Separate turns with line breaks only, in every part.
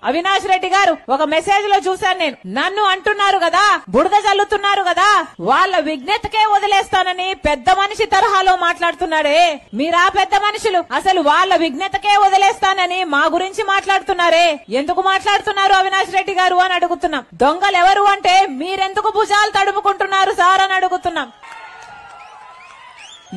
అవినాష్ రెడ్డి గారు ఒక మెసేజ్ లో చూశాను నేను. నన్ను అంటున్నారు కదా, బుడద చల్లుతున్నారు కదా, వాళ్ళ విజ్ఞతకే వదిలేస్తానని పెద్ద మనిషి తరహాలో మాట్లాడుతున్నాడే. మీరా పెద్ద మనుషులు అసలు వాళ్ళ విజ్ఞతకే వదిలేస్తానని మా గురించి మాట్లాడుతున్నారే. ఎందుకు మాట్లాడుతున్నారు అవినాష్ రెడ్డి గారు అని అడుగుతున్నాం. దొంగలు ఎవరు అంటే మీరెందుకు భుజాలు తడుముకుంటున్నారు సార్ అని అడుగుతున్నాం.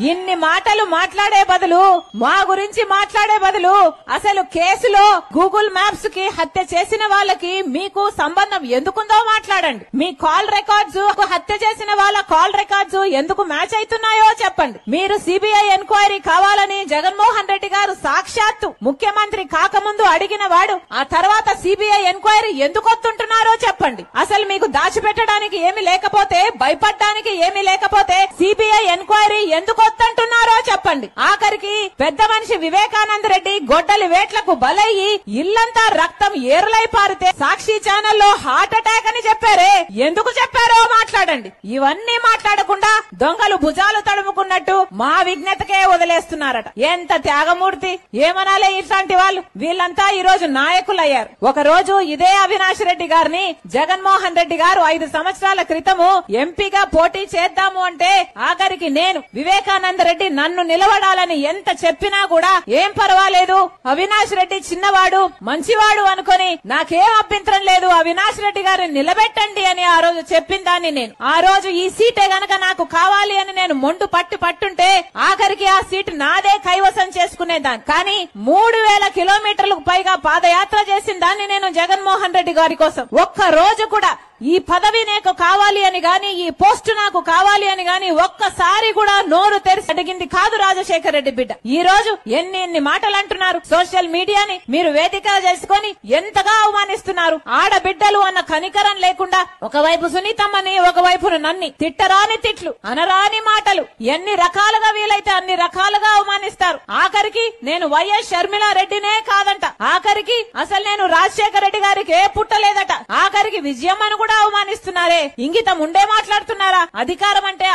ఇన్ని మాటలు మాట్లాడే బదులు, మా గురించి మాట్లాడే బదులు అసలు కేసులో గూగుల్ మ్యాప్స్ కి హత్య చేసిన వాళ్ళకి మీకు సంబంధం ఎందుకుందో మాట్లాడండి. మీ కాల్ రికార్డ్స్, హత్య చేసిన వాళ్ళ కాల్ రికార్డ్స్ ఎందుకు మ్యాచ్ అవుతున్నాయో చెప్పండి. మీరు సిబిఐ ఎంక్వైరీ కావాలని జగన్మోహన్ రెడ్డి గారు సాక్షాత్తు ముఖ్యమంత్రి కాకముందు అడిగిన వాడు, ఆ తర్వాత సిబిఐ ఎంక్వైరీ ఎందుకు వస్తుంటున్నారో చెప్పండి. అసలు మీకు దాచిపెట్టడానికి ఏమి లేకపోతే, భయపడడానికి ఏమి లేకపోతే సిబిఐ ఎంక్వైరీ ఎందుకు వస్తుంటున్నారో చెప్పండి. ఆఖరికి పెద్ద మనిషి వివేకానంద రెడ్డి గొడ్డలి వేట్లకు బలయ్యి ఇల్లంతా రక్తం ఏరులై పారితే సాక్షి ఛానల్లో హార్ట్ అటాక్ అని చెప్పారే, ఎందుకు చెప్పారో మాట్లాడండి. ఇవన్నీ మాట్లాడకుండా దొంగలు భుజాలు తడుముకున్నట్టు మా విజ్ఞతకే వదిలేస్తున్నారట. ఎంత త్యాగమూర్తి, ఏమనాలే ఇట్లాంటి వాళ్ళు. వీళ్ళంతా ఈ రోజు నాయకులయ్యారు. ఒక రోజు ఇదే అవినాష్ రెడ్డి గారిని జగన్మోహన్ రెడ్డి గారు 5 సంవత్సరాల క్రితము ఎంపీగా పోటీ చేద్దాము అంటే ఆఖరికి నేను వివేకానంద రెడ్డి నన్ను నిలబడాలని ఎంత చెప్పినా కూడా ఏం పర్వాలేదు, అవినాష్ రెడ్డి చిన్నవాడు మంచివాడు అనుకుని నాకేం అభ్యంతరం లేదు, అవినాష్ రెడ్డి గారిని నిలబెట్టండి అని ఆ రోజు చెప్పిన దాన్ని నేను. ఆ రోజు ఈ సీటే గనక నాకు కావాలి అని నేను మొండు పట్టుంటే ఆఖరికి ఆ సీటు నాదే కైవసం చేసుకునేదాన్ని. కానీ 3000 కిలోమీటర్లకు పైగా పాదయాత్ర చేసిన దాన్ని నేను జగన్మోహన్ రెడ్డి గారి కోసం. ఒక్క రోజు కూడా ఈ పదవి నాకు కావాలి అని గాని, ఈ పోస్టు నాకు కావాలి అని గాని ఒక్కసారి కూడా నోరు తెరిచి అడిగింది కాదు రాజశేఖర రెడ్డి బిడ్డ. ఈ రోజు ఎన్ని మాటలు అంటున్నారు. సోషల్ మీడియాని మీరు వేదిక చేసుకుని ఎంతగా అవమానిస్తున్నారు. ఆడబిడ్డలు అన్న కనికరం లేకుండా ఒకవైపు సునీతమ్మని, ఒకవైపు నన్ని తిట్టరాని తిట్లు, అనరాని మాటలు, ఎన్ని రకాలుగా వీలైతే అన్ని రకాలుగా అవమానిస్తారు. ఆఖరికి నేను వైఎస్ షర్మిలా రెడ్డినే కాదంట, ఆఖరికి అసలు నేను రాజశేఖర రెడ్డి గారికి ఏ పుట్టలేదట, ఆఖరికి విజయమ్మను కూడా అవమానిస్తున్నారే. ఇంగితం ఉండే మాట్లాడుతున్నారా? అధికారం అంటే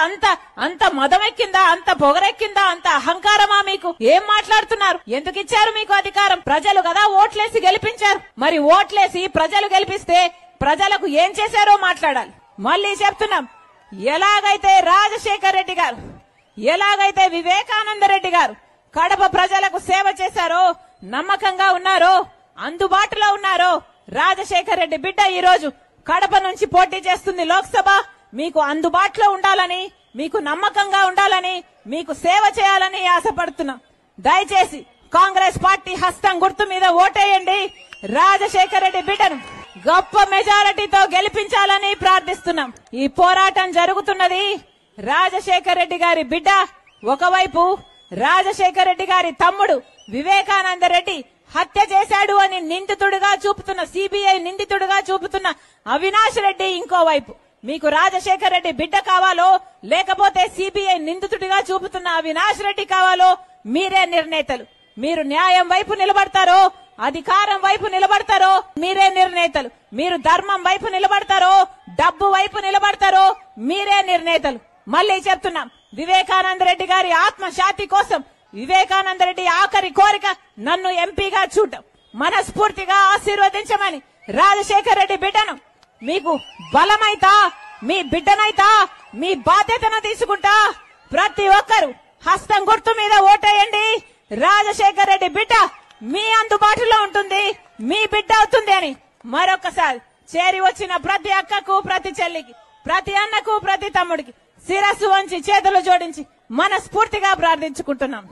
అంత మదమెక్కిందా, అంత పొగరెక్కిందా, అంత అహంకారమా మీకు? ఏం మాట్లాడుతున్నారు? ఎందుకు ఇచ్చారు మీకు అధికారం? ప్రజలు కదా ఓట్లేసి గెలిపించారు. మరి ఓట్లేసి ప్రజలు గెలిపిస్తే ప్రజలకు ఏం చేశారో మాట్లాడాలి. మళ్ళీ చెప్తున్నాం, ఎలాగైతే రాజశేఖర రెడ్డి గారు, ఎలాగైతే వివేకానంద రెడ్డి గారు కడప ప్రజలకు సేవ చేశారో, నమ్మకంగా ఉన్నారో, అందుబాటులో ఉన్నారో, రాజశేఖర రెడ్డి బిడ్డ ఈ రోజు కడప నుంచి పోటీ చేస్తుంది లోక్సభ. మీకు అందుబాటులో ఉండాలని, మీకు నమ్మకంగా ఉండాలని, మీకు సేవ చేయాలని ఆశపడుతున్నాం. దయచేసి కాంగ్రెస్ పార్టీ హస్తం గుర్తు మీద ఓటేయండి. రాజశేఖర రెడ్డి బిడ్డను గొప్ప మెజారిటీతో గెలిపించాలని ప్రార్థిస్తున్నాం. ఈ పోరాటం జరుగుతున్నది రాజశేఖర రెడ్డి గారి బిడ్డ ఒకవైపు, రాజశేఖర రెడ్డి గారి తమ్ముడు వివేకానంద రెడ్డి హత్య చేశాడు అని నిందితుడిగా చూపుతున్న, సిబిఐ నిందితుడిగా చూపుతున్న అవినాష్ రెడ్డి ఇంకోవైపు. మీకు రాజశేఖర రెడ్డి బిడ్డ కావాలో, లేకపోతే సిబిఐ నిందితుడిగా చూపుతున్న అవినాష్ రెడ్డి కావాలో మీరే నిర్ణేతలు. మీరు న్యాయం వైపు నిలబడతారో, అధికారం వైపు నిలబడతారో మీరే నిర్ణేతలు. మీరు ధర్మం వైపు నిలబడతారో, డబ్బు వైపు నిలబడతారో మీరే నిర్ణేతలు. మళ్లీ చెప్తున్నాం, వివేకానంద రెడ్డి గారి ఆత్మశాంతి కోసం వివేకానంద రెడ్డి ఆఖరి కోరిక నన్ను ఎంపీగా చూడటం. మనస్ఫూర్తిగా ఆశీర్వదించమని రాజశేఖర రెడ్డి బిడ్డను మీకు బలమైతా, మీ బిడ్డనైతా, మీ బాధ్యతను తీసుకుంటా. ప్రతి ఒక్కరు హస్తం గుర్తు మీద ఓటేయండి. రాజశేఖర రెడ్డి బిడ్డ మీ అందుబాటులో ఉంటుంది, మీ బిడ్డ అవుతుంది అని మరొకసారి చేరి వచ్చిన ప్రతి అక్కకు, ప్రతి చెల్లికి, ప్రతి అన్నకు, ప్రతి తమ్ముడికి శిరస్సు వంచి చేతులు జోడించి మనస్ఫూర్తిగా ప్రార్థించుకుంటున్నాం.